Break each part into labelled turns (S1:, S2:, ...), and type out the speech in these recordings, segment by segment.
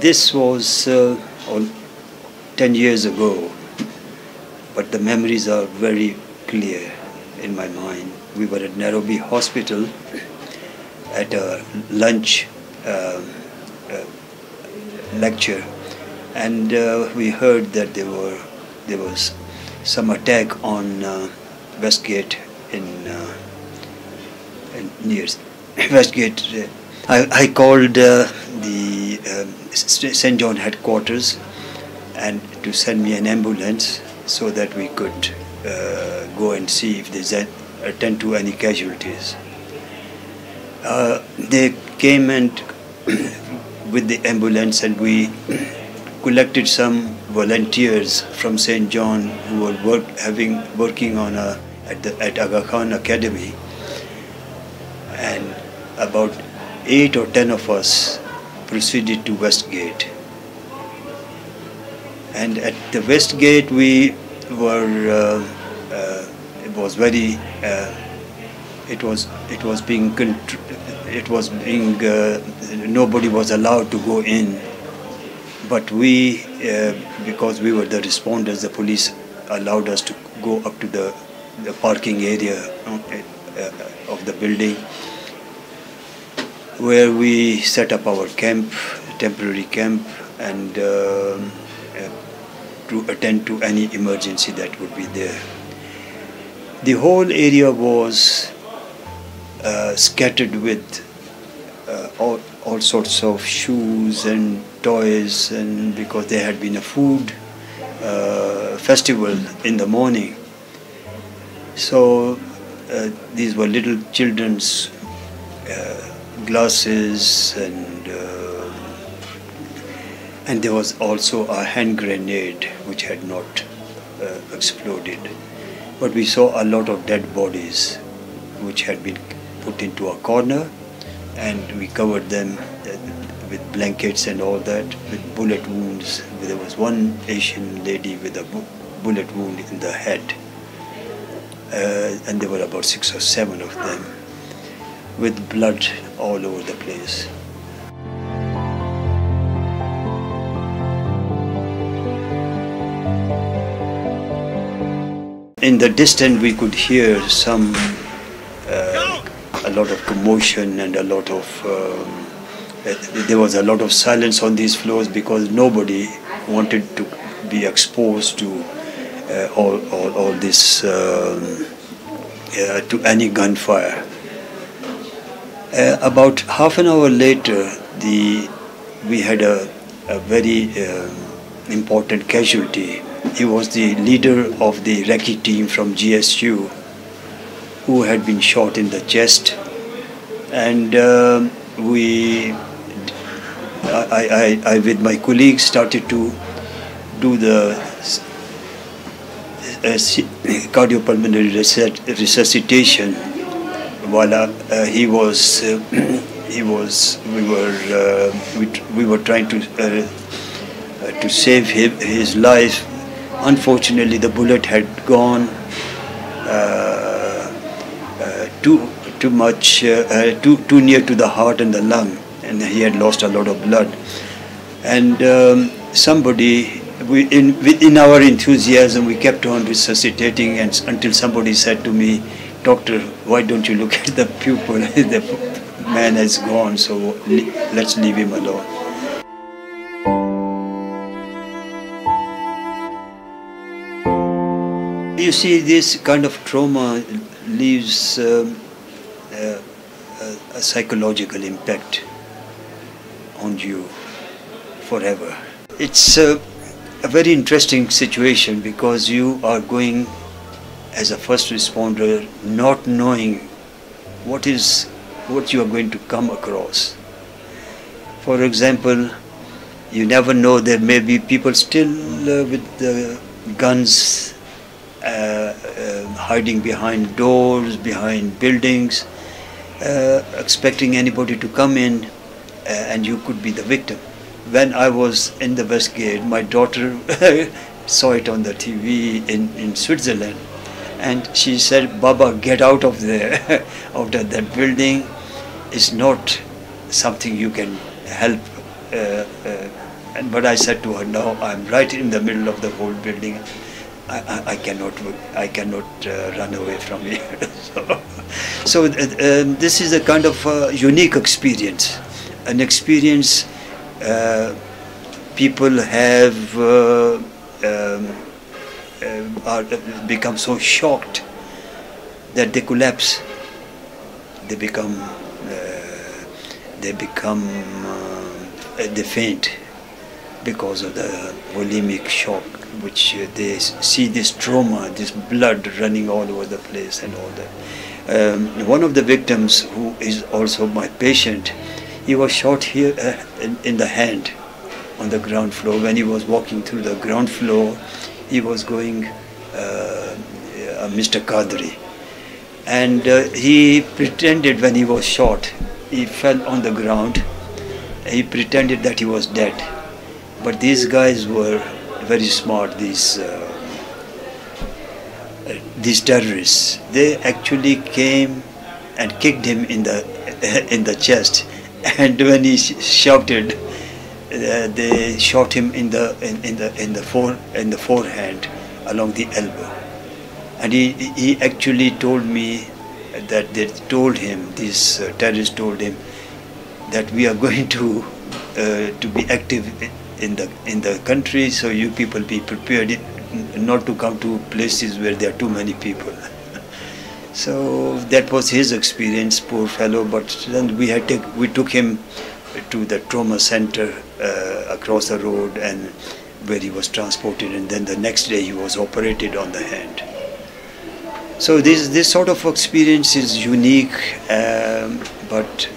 S1: This was 10 years ago, but the memories are very clear in my mind. We were at Nairobi Hospital at a lunch lecture, and we heard that there was some attack on Westgate in near Westgate. I called the St. John headquarters and to send me an ambulance so that we could go and see if they attend to any casualties. They came and with the ambulance, and we collected some volunteers from St. John who were working on at Aga Khan Academy, and about 8 or 10 of us proceeded to Westgate. And at the Westgate we were, it was very, nobody was allowed to go in, but we, because we were the responders, the police allowed us to go up to the parking area of the building, where we set up our camp, temporary camp, and to attend to any emergency that would be there. The whole area was scattered with all sorts of shoes and toys, and because there had been a food festival in the morning. So these were little children's glasses, and there was also a hand grenade which had not exploded. But we saw a lot of dead bodies which had been put into a corner, and we covered them with blankets and all that, with bullet wounds. There was one Asian lady with a bullet wound in the head, and there were about 6 or 7 of them, with blood all over the place. In the distance we could hear a lot of commotion and a lot of, there was a lot of silence on these floors because nobody wanted to be exposed to all this, to any gunfire. About half an hour later, we had a very important casualty. He was the leader of the recce team from GSU, who had been shot in the chest, and I with my colleagues started to do the cardiopulmonary resuscitation while we were trying to save his life. Unfortunately, the bullet had gone too near to the heart and the lung, and he had lost a lot of blood. And somebody, in our enthusiasm, we kept on resuscitating, and until somebody said to me, "Doctor, why don't you look at the pupil? The man has gone, so let's leave him alone." You see, this kind of trauma leaves a psychological impact on you forever. It's a very interesting situation because you are going as a first responder not knowing what you are going to come across. For example, you never know, there may be people still with guns hiding behind doors, behind buildings, expecting anybody to come in, and you could be the victim. When I was in the Westgate, my daughter saw it on the TV in Switzerland, and she said, "Baba, get out of there, out of that building. It's not something you can help But I said to her, no, I'm right in the middle of the whole building. I cannot run away from here. This is a kind of unique experience, an experience people have become so shocked that they collapse. They faint because of the volemic shock, which they see this trauma, this blood running all over the place and all that. One of the victims, who is also my patient, he was shot here in the hand on the ground floor. When he was walking through the ground floor, he was going Mr. Chaudhry, and he pretended, when he was shot, he fell on the ground. He pretended that he was dead. But these guys were very smart, these terrorists. They actually came and kicked him in the chest, and when he shouted, they shot him in the forehead along the elbow. And he actually told me that they told him, these terrorists told him, that we are going to be active in the country, so you people be prepared not to come to places where there are too many people. So that was his experience, poor fellow. But then we took him to the trauma center across the road, and where he was transported, and then the next day he was operated on the hand. So this sort of experience is unique, but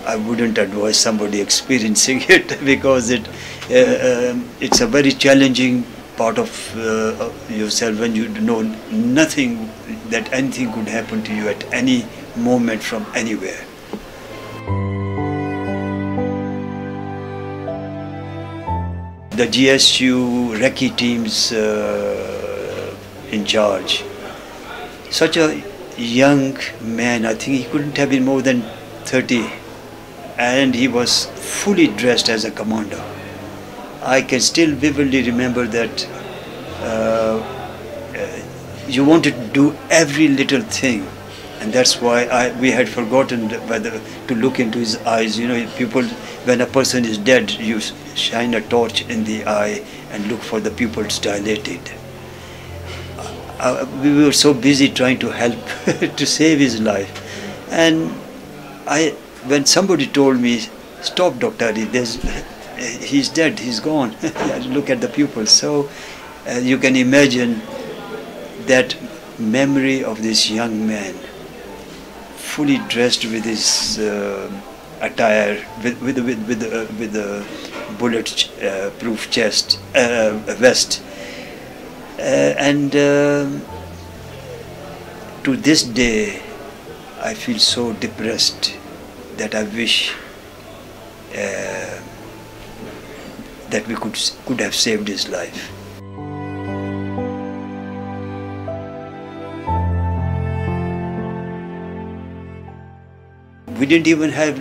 S1: I wouldn't advise somebody experiencing it, because it's a very challenging part of yourself, when you know nothing, that anything could happen to you at any moment from anywhere. The GSU recce teams in charge, such a young man, I think he couldn't have been more than 30, and he was fully dressed as a commander. I can still vividly remember that you wanted to do every little thing, and that's why we had forgotten whether to look into his eyes. You know, people, when a person is dead, you shine a torch in the eye and look for the pupils dilated. We were so busy trying to help to save his life, and when somebody told me, "Stop, Dr. Ali, he's dead, he's gone," look at the pupils. So you can imagine that memory of this young man, fully dressed with his attire, with a bullet-proof vest. And to this day, I feel so depressed that I wish that we could have saved his life. We didn't even have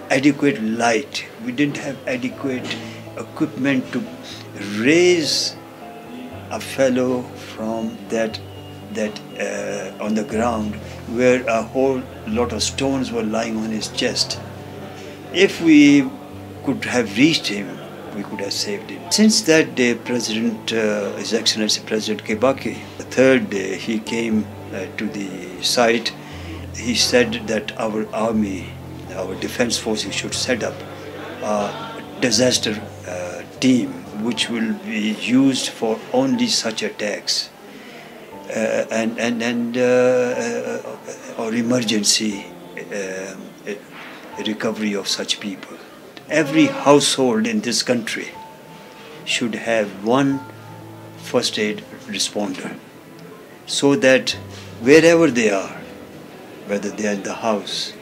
S1: adequate light. We didn't have adequate equipment to raise a fellow from that on the ground, where a whole lot of stones were lying on his chest. If we could have reached him, we could have saved him. Since that day, His Excellency President Kibaki, the third day he came to the site, he said that our army, our defense forces should set up a disaster team which will be used for only such attacks or emergency recovery of such people. Every household in this country should have one first aid responder, so that wherever they are, whether they are in the house,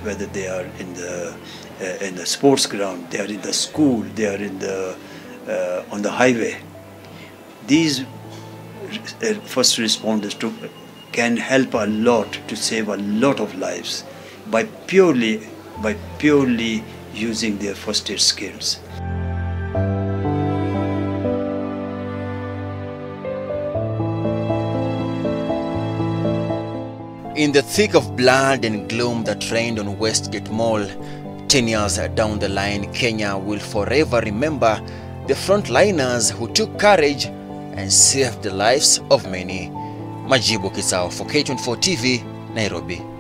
S1: whether they are in the sports ground, they are in the school, they are on the highway, these first responders can help a lot to save a lot of lives by purely using their first aid skills.
S2: In the thick of blood and gloom that reigned on Westgate Mall, 10 years down the line, Kenya will forever remember the frontliners who took courage and saved the lives of many. Majibu Kisao for K24 TV, Nairobi.